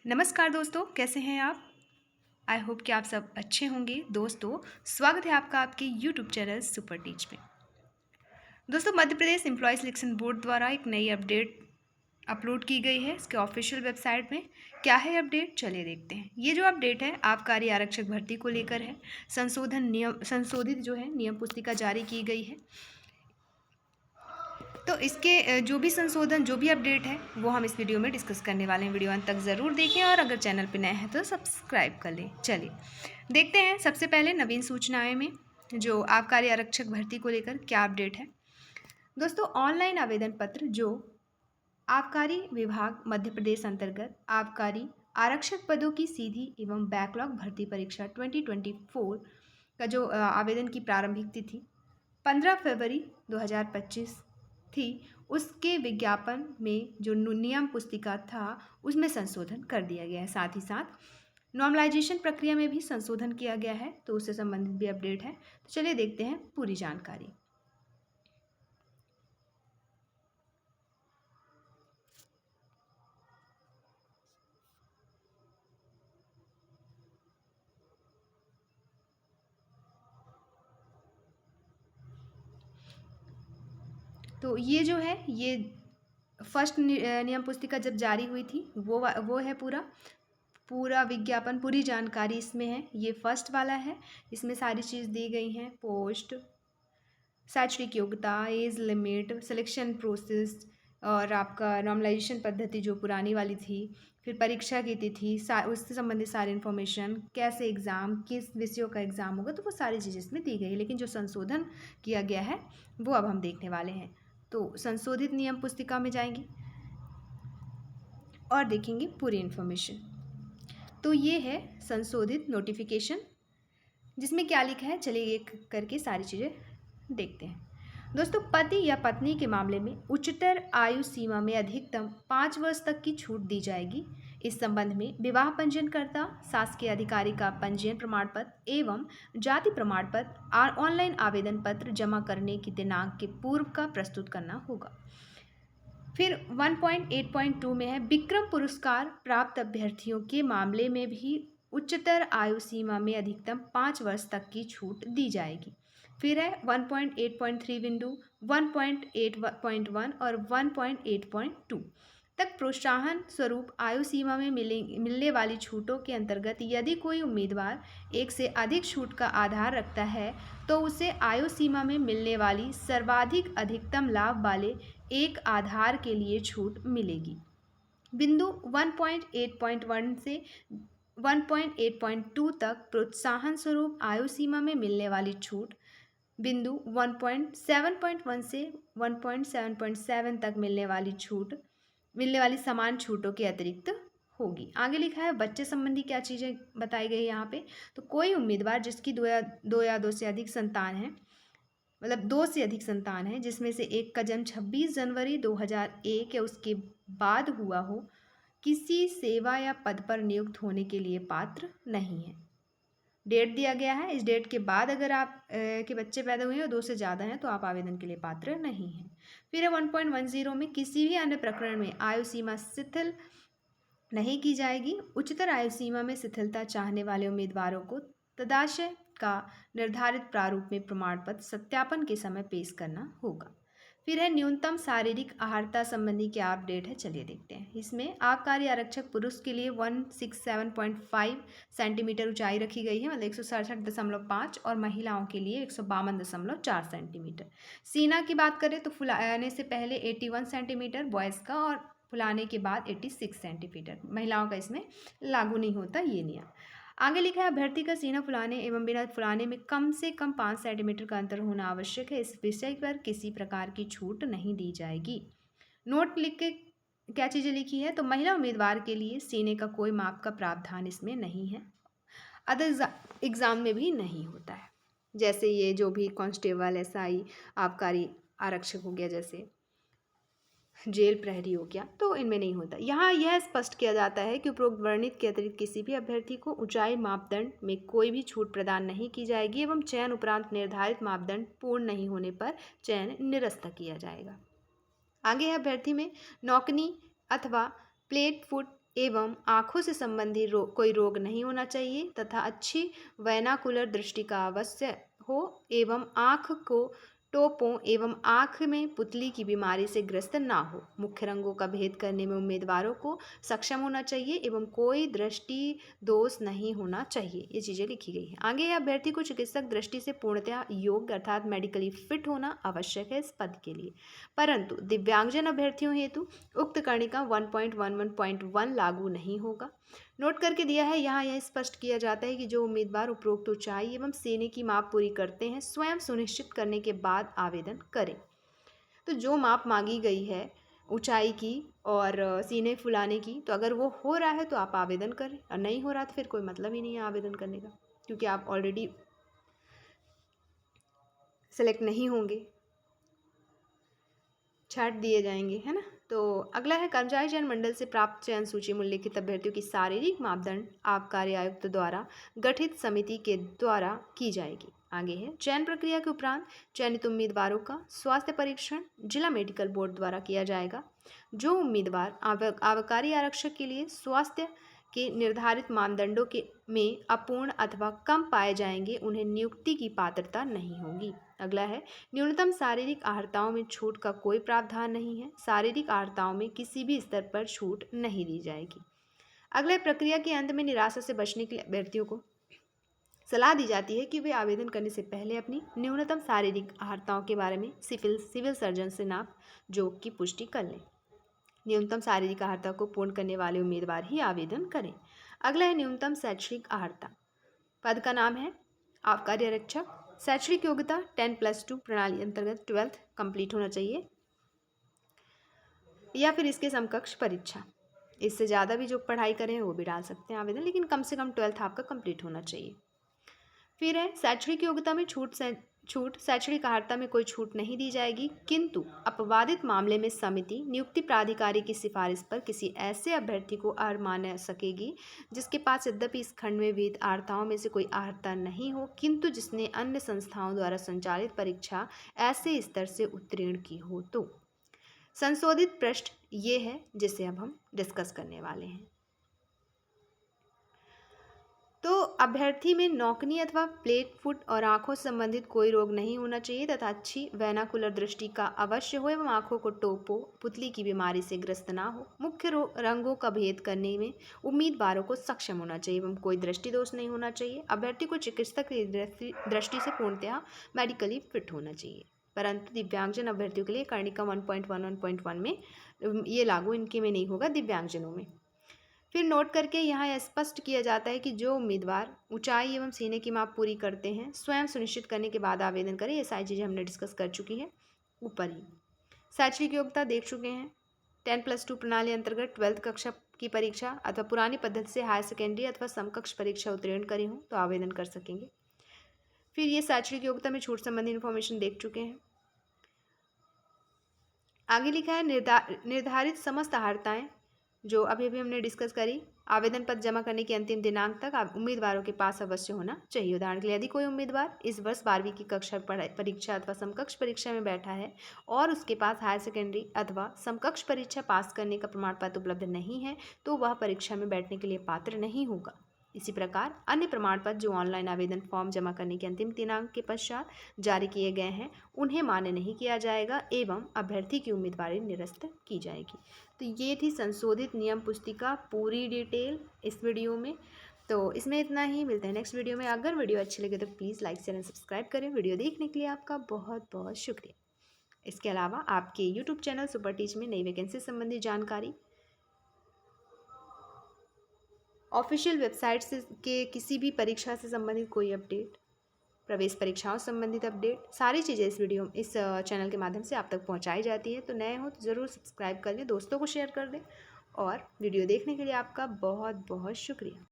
नमस्कार दोस्तों, कैसे हैं आप? आई होप कि आप सब अच्छे होंगे। दोस्तों, स्वागत है आपका आपके यूट्यूब चैनल सुपर टीच में। दोस्तों, Madhya Pradesh employ selection board द्वारा एक नई अपडेट अपलोड की गई है इसके ऑफिशियल वेबसाइट में। क्या है अपडेट, चलिए देखते हैं। ये जो अपडेट है आबकारी आरक्षक भर्ती को लेकर है। संशोधित जो है नियम पुस्तिका जारी की गई है। तो इसके जो भी संशोधन, जो भी अपडेट है वो हम इस वीडियो में डिस्कस करने वाले हैं। वीडियो अंत तक ज़रूर देखें और अगर चैनल पर नए हैं तो सब्सक्राइब कर लें। चलिए देखते हैं। सबसे पहले नवीन सूचनाएं में जो आबकारी आरक्षक भर्ती को लेकर क्या अपडेट है। दोस्तों, ऑनलाइन आवेदन पत्र जो आबकारी विभाग मध्य प्रदेश अंतर्गत आबकारी आरक्षक पदों की सीधी एवं बैकलॉग भर्ती परीक्षा 2024 का जो आवेदन की प्रारंभिक तिथि 15 फरवरी 2025 थी, उसके विज्ञापन में जो नियम पुस्तिका था उसमें संशोधन कर दिया गया है। साथ ही साथ नॉर्मलाइजेशन प्रक्रिया में भी संशोधन किया गया है, तो उससे संबंधित भी अपडेट है। तो चलिए देखते हैं पूरी जानकारी। तो ये जो है ये फर्स्ट नियम पुस्तिका जब जारी हुई थी वो है पूरा विज्ञापन, पूरी जानकारी इसमें है। ये फर्स्ट वाला है, इसमें सारी चीज़ दी गई हैं। पोस्ट, शैक्षणिक योग्यता, एज लिमिट, सिलेक्शन प्रोसेस और आपका नॉर्मलाइजेशन पद्धति जो पुरानी वाली थी, फिर परीक्षा की तिथि, उससे संबंधित सारी इन्फॉर्मेशन, कैसे एग्ज़ाम, किस विषयों का एग्ज़ाम होगा, तो वो सारी चीज़ें इसमें दी गई है। लेकिन जो संशोधन किया गया है वो अब हम देखने वाले हैं। तो संशोधित नियम पुस्तिका में जाएंगे और देखेंगे पूरी इन्फॉर्मेशन। तो ये है संशोधित नोटिफिकेशन, जिसमें क्या लिखा है चलिए एक करके सारी चीज़ें देखते हैं। दोस्तों, पति या पत्नी के मामले में उच्चतर आयु सीमा में अधिकतम 5 वर्ष तक की छूट दी जाएगी। इस संबंध में विवाह पंजीयनकर्ता शासकीय अधिकारी का पंजीयन प्रमाण पत्र एवं जाति प्रमाण पत्र ऑनलाइन आवेदन पत्र जमा करने की दिनांक के पूर्व का प्रस्तुत करना होगा। फिर 1.8.2 में है विक्रम पुरस्कार प्राप्त अभ्यर्थियों के मामले में भी उच्चतर आयु सीमा में अधिकतम 5 वर्ष तक की छूट दी जाएगी। फिर है 1.8.3 बिंदु 1.8.1 और 1.8.2 तक प्रोत्साहन स्वरूप आयु सीमा में मिलने वाली छूटों के अंतर्गत यदि कोई उम्मीदवार एक से अधिक छूट का आधार रखता है तो उसे आयु सीमा में मिलने वाली सर्वाधिक अधिकतम लाभ वाले एक आधार के लिए छूट मिलेगी। बिंदु 1.8.1 से 1.8.2 तक प्रोत्साहन स्वरूप आयु सीमा में मिलने वाली छूट बिंदु 1.7.1 से 1.7.7 तक मिलने वाली समान छूटों के अतिरिक्त होगी। आगे लिखा है बच्चे संबंधी क्या चीज़ें बताई गई यहाँ पे। तो कोई उम्मीदवार जिसकी दो या दो से अधिक संतान है, मतलब 2 से अधिक संतान है, जिसमें से एक का जन्म 26 जनवरी 2001 या उसके बाद हुआ हो, किसी सेवा या पद पर नियुक्त होने के लिए पात्र नहीं है। डेट दिया गया है, इस डेट के बाद अगर आप के बच्चे पैदा हुए हैं और 2 से ज़्यादा हैं तो आप आवेदन के लिए पात्र नहीं हैं। फिर है 1.10 में किसी भी अन्य प्रकरण में आयु सीमा शिथिल नहीं की जाएगी। उच्चतर आयु सीमा में शिथिलता चाहने वाले उम्मीदवारों को तदाशय का निर्धारित प्रारूप में प्रमाण पत्र सत्यापन के समय पेश करना होगा। फिर है न्यूनतम शारीरिक आहारता संबंधी क्या अपडेट है, चलिए देखते हैं। इसमें आबकारी आरक्षक पुरुष के लिए 167.5 सेंटीमीटर ऊंचाई रखी गई है, मतलब 167.5, और महिलाओं के लिए 152.4 सेंटीमीटर। सीना की बात करें तो फुलाने से पहले 81 सेंटीमीटर बॉयज़ का और फुलाने के बाद 86 सेंटीमीटर। महिलाओं का इसमें लागू नहीं होता ये नियम। आगे लिखा है अभ्यर्थी का सीना फुलाने एवं बिना फुलाने में कम से कम 5 सेंटीमीटर का अंतर होना आवश्यक है। इस विषय पर किसी प्रकार की छूट नहीं दी जाएगी। नोट लिख के क्या चीज़ें लिखी है, तो महिला उम्मीदवार के लिए सीने का कोई माप का प्रावधान इसमें नहीं है। अदर एग्ज़ाम में भी नहीं होता है, जैसे ये जो भी कांस्टेबल, एसआई, आबकारी आरक्षक हो गया, जैसे जेल प्रहरी हो गया, तो इनमें नहीं होता। यहाँ यह स्पष्ट किया जाता है कि उपरोक्त वर्णित के अतिरिक्त किसी भी अभ्यर्थी को ऊंचाई मापदंड में कोई भी छूट प्रदान नहीं की जाएगी एवं चयन उपरांत निर्धारित मापदंड पूर्ण नहीं होने पर चयन निरस्त किया जाएगा। आगे है अभ्यर्थी में नौकनी अथवा प्लेट फुट एवं आँखों से संबंधी कोई रोग नहीं होना चाहिए तथा अच्छी वैनाकुलर दृष्टि का अवश्य हो एवं आँख को टोपों एवं आँख में पुतली की बीमारी से ग्रस्त ना हो। मुख्य रंगों का भेद करने में उम्मीदवारों को सक्षम होना चाहिए एवं कोई दृष्टि दोष नहीं होना चाहिए। ये चीज़ें लिखी गई हैं। आगे अभ्यर्थी को चिकित्सक दृष्टि से पूर्णतः योग्य अर्थात मेडिकली फिट होना आवश्यक है इस पद के लिए, परंतु दिव्यांगजन अभ्यर्थियों हेतु उक्त कर्णिका 1.11.1 लागू नहीं होगा। नोट करके दिया है, यहाँ यह स्पष्ट किया जाता है कि जो उम्मीदवार उपरोक्त ऊंचाई एवं सीने की माप पूरी करते हैं स्वयं सुनिश्चित करने के बाद आवेदन करें। तो जो माप मांगी गई है ऊंचाई की और सीने फुलाने की, तो अगर वो हो रहा है तो आप आवेदन करें, और नहीं हो रहा तो फिर कोई मतलब ही नहीं है आवेदन करने का, क्योंकि आप ऑलरेडी सेलेक्ट नहीं होंगे, छाट दिए जाएंगे, है ना। तो अगला है कर्मचारी चयन मंडल से प्राप्त चयन सूची में उल्लिखित अभ्यर्थियों की शारीरिक मापदंड आबकारी आयुक्त द्वारा गठित समिति के द्वारा की जाएगी। आगे है चयन प्रक्रिया के उपरांत चयनित उम्मीदवारों का स्वास्थ्य परीक्षण जिला मेडिकल बोर्ड द्वारा किया जाएगा। जो उम्मीदवार आबकारी आरक्षक के लिए स्वास्थ्य के निर्धारित मानदंडों के में अपूर्ण अथवा कम पाए जाएंगे उन्हें नियुक्ति की पात्रता नहीं होगी। अगला है न्यूनतम शारीरिक अर्हताओं में छूट का कोई प्रावधान नहीं है। शारीरिक अर्हताओं में किसी भी स्तर पर छूट नहीं दी जाएगी। अगला प्रक्रिया के अंत में निराशा से बचने के लिए अभ्यर्थियों को सलाह दी जाती है कि वे आवेदन करने से पहले अपनी न्यूनतम शारीरिक अर्हताओं के बारे में सिविल सर्जन से नाप जोख की पुष्टि कर लें। न्यूनतम शारीरिक अर्हता को पूर्ण करने वाले उम्मीदवार ही आवेदन करें। अगला है न्यूनतम शैक्षणिक अर्हता। पद का नाम है आबकारी आरक्षक। शैक्षणिक योग्यता 10+2 प्रणाली अंतर्गत 12th कंप्लीट होना चाहिए या फिर इसके समकक्ष परीक्षा। इससे ज़्यादा भी जो पढ़ाई करें वो भी डाल सकते हैं आवेदन, लेकिन कम से कम 12th आपका कंप्लीट होना चाहिए। फिर है शैक्षणिक योग्यता में छूट शैक्षणिक अर्हता में कोई छूट नहीं दी जाएगी, किंतु अपवादित मामले में समिति नियुक्ति प्राधिकारी की सिफारिश पर किसी ऐसे अभ्यर्थी को अर्ह मान सकेगी जिसके पास यद्यपि इस खंड में विहित अर्हताओं में से कोई अर्हता नहीं हो, किंतु जिसने अन्य संस्थाओं द्वारा संचालित परीक्षा ऐसे स्तर से उत्तीर्ण की हो। तो संशोधित पृष्ठ ये है जिसे अब हम डिस्कस करने वाले हैं। तो अभ्यर्थी में नौकनी अथवा प्लेट फुट और आंखों से संबंधित कोई रोग नहीं होना चाहिए तथा अच्छी वैनाकुलर दृष्टि का अवश्य हो एवं आंखों को टोपो पुतली की बीमारी से ग्रस्त ना हो। मुख्य रंगों का भेद करने में उम्मीदवारों को सक्षम होना चाहिए एवं कोई दृष्टि दोष नहीं होना चाहिए। अभ्यर्थी को चिकित्सक की दृष्टि से पूर्णतः मेडिकली फिट होना चाहिए, परंतु दिव्यांगजन अभ्यर्थियों के लिए कर्णिका 1.11.1 में ये लागू इनके में नहीं होगा, दिव्यांगजनों में। फिर नोट करके यहाँ स्पष्ट किया जाता है कि जो उम्मीदवार ऊंचाई एवं सीने की माप पूरी करते हैं स्वयं सुनिश्चित करने के बाद आवेदन करें। ये सारी चीज़ें हमने डिस्कस कर चुकी है ऊपर ही। शैक्षणिक योग्यता देख चुके हैं। 10+2 प्रणाली अंतर्गत 12th कक्षा की परीक्षा अथवा पुरानी पद्धति से हायर सेकेंडरी अथवा समकक्ष परीक्षा उत्तीर्ण करी हो तो आवेदन कर सकेंगे। फिर ये शैक्षणिक योग्यता में छूट संबंधी इन्फॉर्मेशन देख चुके हैं। आगे लिखा है निर्धारित समस्त अर्हताएं जो अभी अभी हमने डिस्कस करी आवेदन पत्र जमा करने की अंतिम दिनांक तक उम्मीदवारों के पास अवश्य होना चाहिए। उदाहरण के लिए यदि कोई उम्मीदवार इस वर्ष 12वीं की कक्षा परीक्षा अथवा समकक्ष परीक्षा में बैठा है और उसके पास हायर सेकेंडरी अथवा समकक्ष परीक्षा पास करने का प्रमाण पत्र उपलब्ध नहीं है तो वह परीक्षा में बैठने के लिए पात्र नहीं होगा। इसी प्रकार अन्य प्रमाण पत्र जो ऑनलाइन आवेदन फॉर्म जमा करने के अंतिम दिनांक के पश्चात जारी किए गए हैं उन्हें मान्य नहीं किया जाएगा एवं अभ्यर्थी की उम्मीदवारी निरस्त की जाएगी। तो ये थी संशोधित नियम पुस्तिका पूरी डिटेल इस वीडियो में। तो इसमें इतना ही, मिलते हैं नेक्स्ट वीडियो में। अगर वीडियो अच्छी लगे तो please like share and subscribe करें। वीडियो देखने के लिए आपका बहुत बहुत शुक्रिया। इसके अलावा आपके यूट्यूब चैनल सुपर टीच में नई वैकेंसी संबंधी जानकारी, ऑफिशियल वेबसाइट से के किसी भी परीक्षा से संबंधित कोई अपडेट, प्रवेश परीक्षाओं से संबंधित अपडेट, सारी चीज़ें इस चैनल के माध्यम से आप तक पहुंचाई जाती हैं। तो नए हो तो ज़रूर सब्सक्राइब कर लें, दोस्तों को शेयर कर दें और वीडियो देखने के लिए आपका बहुत बहुत शुक्रिया।